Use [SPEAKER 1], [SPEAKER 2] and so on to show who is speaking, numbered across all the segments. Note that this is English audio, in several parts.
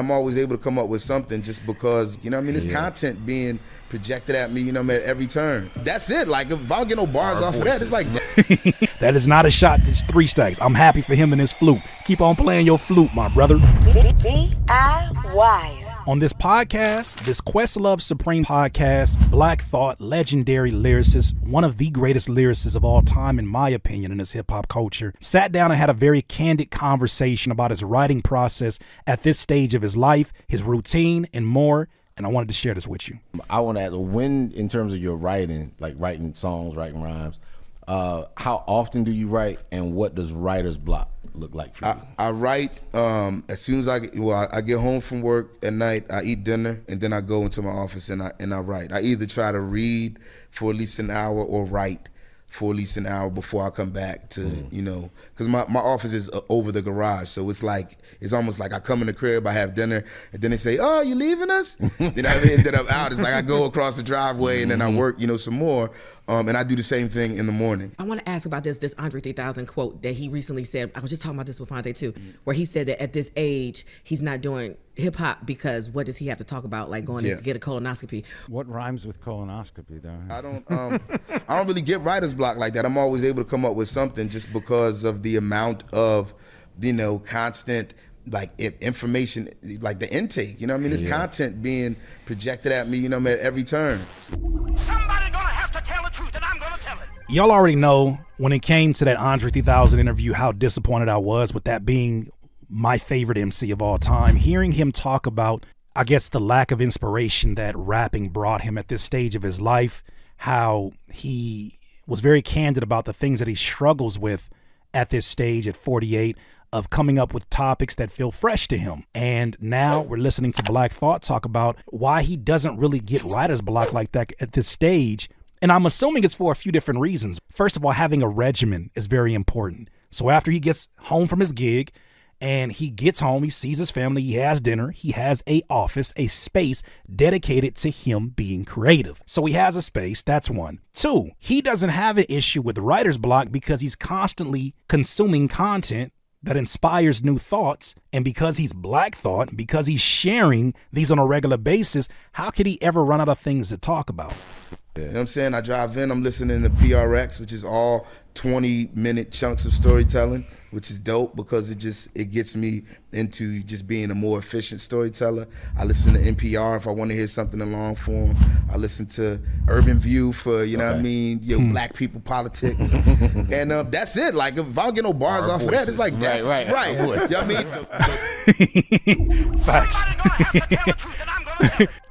[SPEAKER 1] I'm always able to come up with something just because, you know what I mean, there's content being projected at me, you know, at every turn. That's it. Like, if I don't get no bars off of that, it's like...
[SPEAKER 2] That is not a shot, it's 3 stacks. I'm happy for him and his flute. Keep on playing your flute, my brother. DIY. On this podcast, this Questlove Supreme podcast, Black Thought, legendary lyricist, one of the greatest lyricists of all time, in my opinion, in this hip-hop culture, sat down and had a very candid conversation about his writing process at this stage of his life, his routine, and more. And I wanted to share this with you.
[SPEAKER 3] I want to ask, when, in terms of your writing, like writing songs, writing rhymes, how often do you write, and what does writer's block look like for you?
[SPEAKER 1] I write as soon as I get home from work at night. I eat dinner, and then I go into my office and I write. I either try to read for at least an hour or write for at least an hour before I come back to, you know, because my office is over the garage. So it's almost like I come in the crib, I have dinner, and then they say, "Oh, you leaving us?" Then I'm out. It's like I go across the driveway and then I work, you know, some more. And I do the same thing in the morning.
[SPEAKER 4] I want to ask about this Andre 3000 quote that he recently said. I was just talking about this with Fonte too, where he said that at this age, he's not doing hip hop because what does he have to talk about, like going to get a colonoscopy?
[SPEAKER 5] What rhymes with colonoscopy, though?
[SPEAKER 1] I don't really get writer's block like that. I'm always able to come up with something just because of the amount of, you know, constant like information, like the intake. You know what I mean? There's content being projected at me, you know, at every turn.
[SPEAKER 6] Somebody gonna have to tell the truth, and I'm gonna tell it.
[SPEAKER 2] Y'all already know when it came to that Andre 3000 interview how disappointed I was with that being my favorite MC of all time. Hearing him talk about, I guess, the lack of inspiration that rapping brought him at this stage of his life, how he was very candid about the things that he struggles with at this stage at 48, of coming up with topics that feel fresh to him. And now we're listening to Black Thought talk about why he doesn't really get writer's block like that at this stage. And I'm assuming it's for a few different reasons. First of all, having a regimen is very important. So after he gets home from his gig and he gets home, he sees his family, he has dinner, he has a office, a space dedicated to him being creative. So he has a space, that's one. 2, he doesn't have an issue with writer's block because he's constantly consuming content that inspires new thoughts. And because he's Black Thought, because he's sharing these on a regular basis, how could he ever run out of things to talk about?
[SPEAKER 1] You know what I'm saying? I drive in, I'm listening to PRX, which is all 20-minute chunks of storytelling, which is dope because it gets me into just being a more efficient storyteller. I listen to NPR if I want to hear something in long form. I listen to Urban View for, you know what I mean, black people politics. And that's it. Like, if I don't get no bars off of that, it's like, that's right. You know what I mean?
[SPEAKER 2] Facts.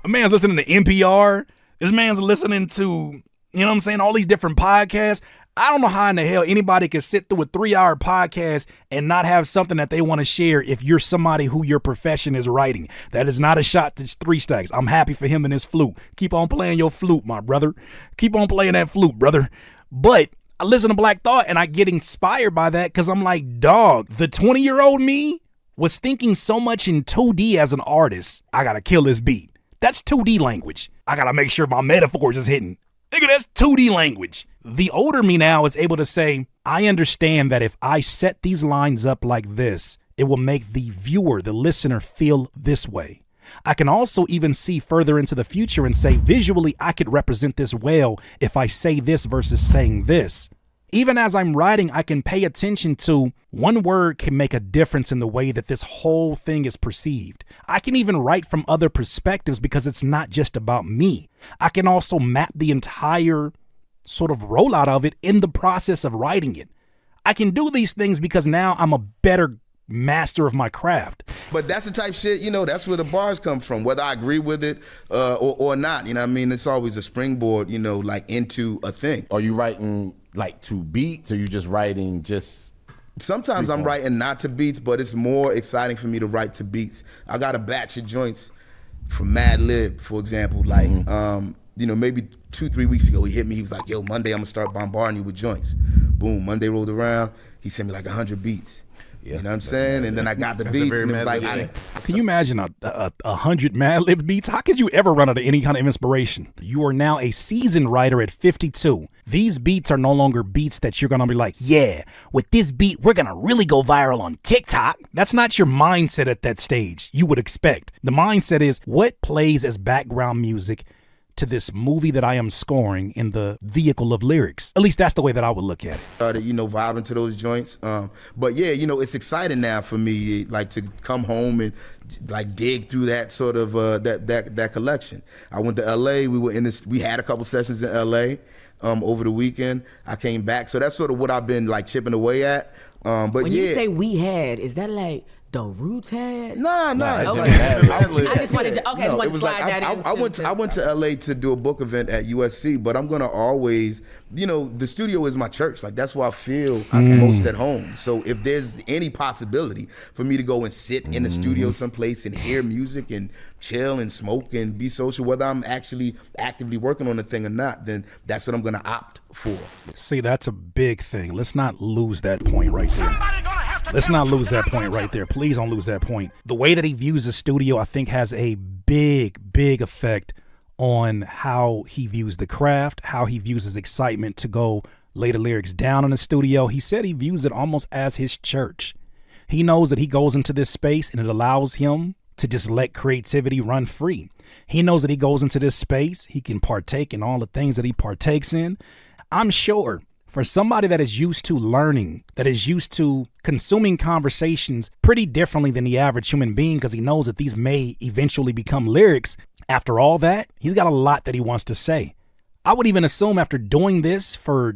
[SPEAKER 2] A man's listening to NPR. This man's listening to, you know what I'm saying, all these different podcasts. I don't know how in the hell anybody could sit through a 3-hour podcast and not have something that they want to share if you're somebody who your profession is writing. That is not a shot to 3 stacks. I'm happy for him and his flute. Keep on playing your flute, my brother. Keep on playing that flute, brother. But I listen to Black Thought and I get inspired by that because I'm like, dog, the 20-year-old me was thinking so much in 2D as an artist. I got to kill this beat. That's 2D language. I got to make sure my metaphors is hitting. Nigga, that's 2D language. The older me now is able to say, I understand that if I set these lines up like this, it will make the viewer, the listener, feel this way. I can also even see further into the future and say, visually, I could represent this well if I say this versus saying this. Even as I'm writing, I can pay attention to one word can make a difference in the way that this whole thing is perceived. I can even write from other perspectives because it's not just about me. I can also map the entire sort of rollout of it in the process of writing it. I can do these things because now I'm a better master of my craft.
[SPEAKER 1] But that's the type shit, you know, that's where the bars come from, whether I agree with it or not. You know what I mean? It's always a springboard, you know, like into a thing.
[SPEAKER 3] Are you writing like to beats, or you just writing just...
[SPEAKER 1] Sometimes I'm writing not to beats, but it's more exciting for me to write to beats. I got a batch of joints from Mad Lib, for example, like, you know, maybe 2-3 weeks ago, he hit me, he was like, yo, Monday I'm gonna start bombarding you with joints. Boom, Monday rolled around, he sent me like 100 beats.
[SPEAKER 3] Yeah,
[SPEAKER 1] You know what I'm saying? And then I got the beats.
[SPEAKER 3] very
[SPEAKER 1] And it was
[SPEAKER 3] Mad
[SPEAKER 1] like,
[SPEAKER 3] Lib.
[SPEAKER 2] Can you imagine a 100 Mad Lib beats? How could you ever run out of any kind of inspiration? You are now a seasoned writer at 52. These beats are no longer beats that you're going to be like, yeah, with this beat, we're going to really go viral on TikTok. That's not your mindset at that stage. You would expect. The mindset is what plays as background music to this movie that I am scoring in the vehicle of lyrics. At least that's the way that I would look at it.
[SPEAKER 1] started, vibing to those joints. But yeah, it's exciting now for me, like to come home and like dig through that sort of that collection. I went to LA. We had a couple sessions in LA over the weekend. I came back, so that's sort of what I've been like chipping away at. But
[SPEAKER 4] When
[SPEAKER 1] yeah,
[SPEAKER 4] you say we had, is that like the Roots had?
[SPEAKER 1] Nah,
[SPEAKER 3] it's
[SPEAKER 1] it's
[SPEAKER 3] like
[SPEAKER 1] like-
[SPEAKER 3] Mad Lib.
[SPEAKER 4] I just wanted to. Okay, I just
[SPEAKER 1] No,
[SPEAKER 4] wanted
[SPEAKER 1] it
[SPEAKER 4] to
[SPEAKER 1] was
[SPEAKER 4] slide
[SPEAKER 1] like
[SPEAKER 4] that in.
[SPEAKER 1] I went to LA to do a book event at USC, but I'm gonna always, the studio is my church. Like that's where I feel most at home. So if there's any possibility for me to go and sit in the studio someplace and hear music and chill and smoke and be social, whether I'm actually actively working on the thing or not, then that's what I'm gonna opt for.
[SPEAKER 2] See, that's a big thing. Let's not lose that point right there.
[SPEAKER 6] Somebody gonna have to
[SPEAKER 2] Let's
[SPEAKER 6] tell
[SPEAKER 2] not
[SPEAKER 6] the
[SPEAKER 2] lose
[SPEAKER 6] truth,
[SPEAKER 2] that
[SPEAKER 6] and I'm
[SPEAKER 2] point
[SPEAKER 6] gonna
[SPEAKER 2] right
[SPEAKER 6] tell
[SPEAKER 2] there. Please don't lose that point. The way that he views the studio, I think, has a big effect on how he views the craft, how he views his excitement to go lay the lyrics down in the studio. He said he views it almost as his church. He knows that he goes into this space and it allows him to just let creativity run free. He knows that he goes into this space, he can partake in all the things that he partakes in. I'm sure for somebody that is used to learning, that is used to consuming conversations pretty differently than the average human being, because he knows that these may eventually become lyrics, after all that, he's got a lot that he wants to say. I would even assume after doing this for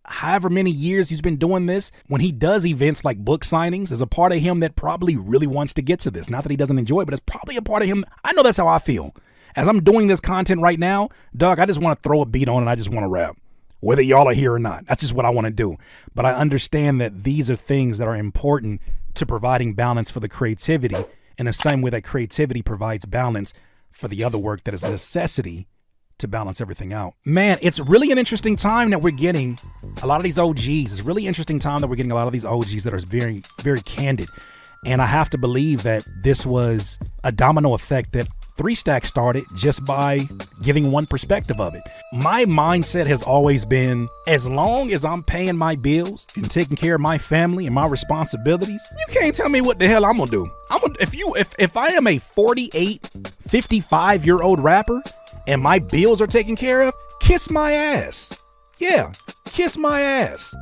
[SPEAKER 2] however many years he's been doing this, when he does events like book signings, there's a part of him that probably really wants to get to this. Not that he doesn't enjoy it, but it's probably a part of him. I know that's how I feel. As I'm doing this content right now, Doug, I just want to throw a beat on and I just want to rap. Whether y'all are here or not. That's just what I want to do. But I understand that these are things that are important to providing balance for the creativity in the same way that creativity provides balance for the other work that is a necessity to balance everything out. Man, it's really an interesting time that we're getting a lot of these OGs. It's a really interesting time that we're getting a lot of these OGs that are very, very candid. And I have to believe that this was a domino effect that 3 Stack started just by giving one perspective of it. My mindset has always been, as long as I'm paying my bills and taking care of my family and my responsibilities, you can't tell me what the hell I'm gonna do. If I am a 48, 55-year-old rapper and my bills are taken care of, kiss my ass. Yeah, kiss my ass.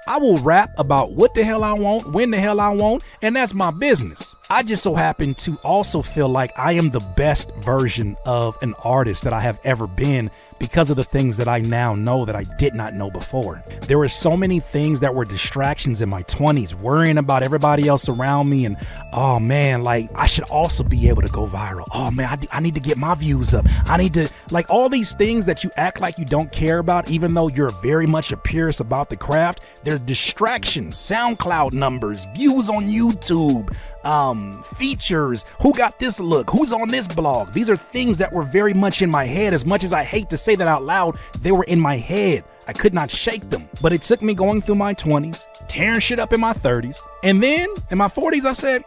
[SPEAKER 2] I will rap about what the hell I want, when the hell I want, and that's my business. I just so happen to also feel like I am the best version of an artist that I have ever been because of the things that I now know that I did not know before. There were so many things that were distractions in my 20s, worrying about everybody else around me and, oh man, like I should also be able to go viral. Oh man, I need to get my views up. I need to, like all these things that you act like you don't care about, even though you're very much a purist about the craft, they're distractions, SoundCloud numbers, views on YouTube, features, who got this look, who's on this blog. These are things that were very much in my head. As much as I hate to say that out loud, they were in my head. I could not shake them. But it took me going through my 20s, tearing shit up in my 30s. And then in my 40s, I said,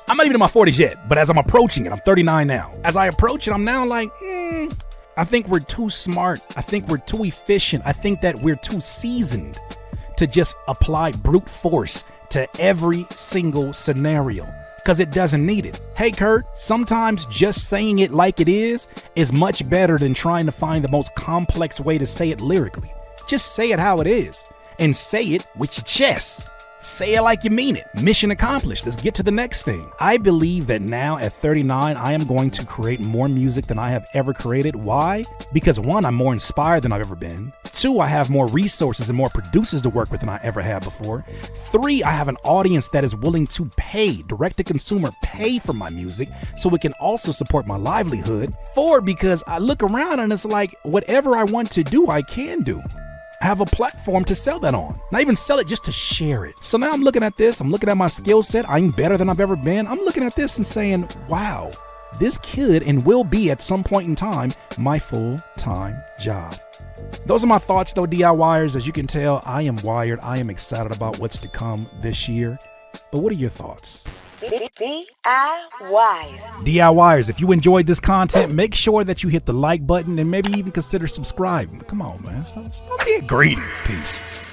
[SPEAKER 2] I'm not even in my 40s yet, but as I'm approaching it, I'm 39 now. As I approach it, I'm now like, I think we're too smart. I think we're too efficient. I think that we're too seasoned to just apply brute force to every single scenario, because it doesn't need it. Hey Kurt, sometimes just saying it like it is much better than trying to find the most complex way to say it lyrically. Just say it how it is, and say it with your chest. Say it like you mean it. Mission accomplished. Let's get to the next thing. I believe that now at 39, I am going to create more music than I have ever created. Why? Because 1, I'm more inspired than I've ever been. 2, I have more resources and more producers to work with than I ever had before. 3, I have an audience that is willing to pay, direct to consumer, pay for my music so it can also support my livelihood. 4, because I look around and it's like whatever I want to do, I can do. I have a platform to sell that on. Not even sell it, just to share it. So now I'm looking at this, I'm looking at my skill set, I'm better than I've ever been. I'm looking at this and saying, wow, this could and will be at some point in time my full-time job. Those are my thoughts though, DIYers. As you can tell, I am wired. I am excited about what's to come this year. But what are your thoughts?
[SPEAKER 7] DIY.
[SPEAKER 2] DIYers, if you enjoyed this content, make sure that you hit the like button and maybe even consider subscribing. Come on, man. Stop being greedy. Peace.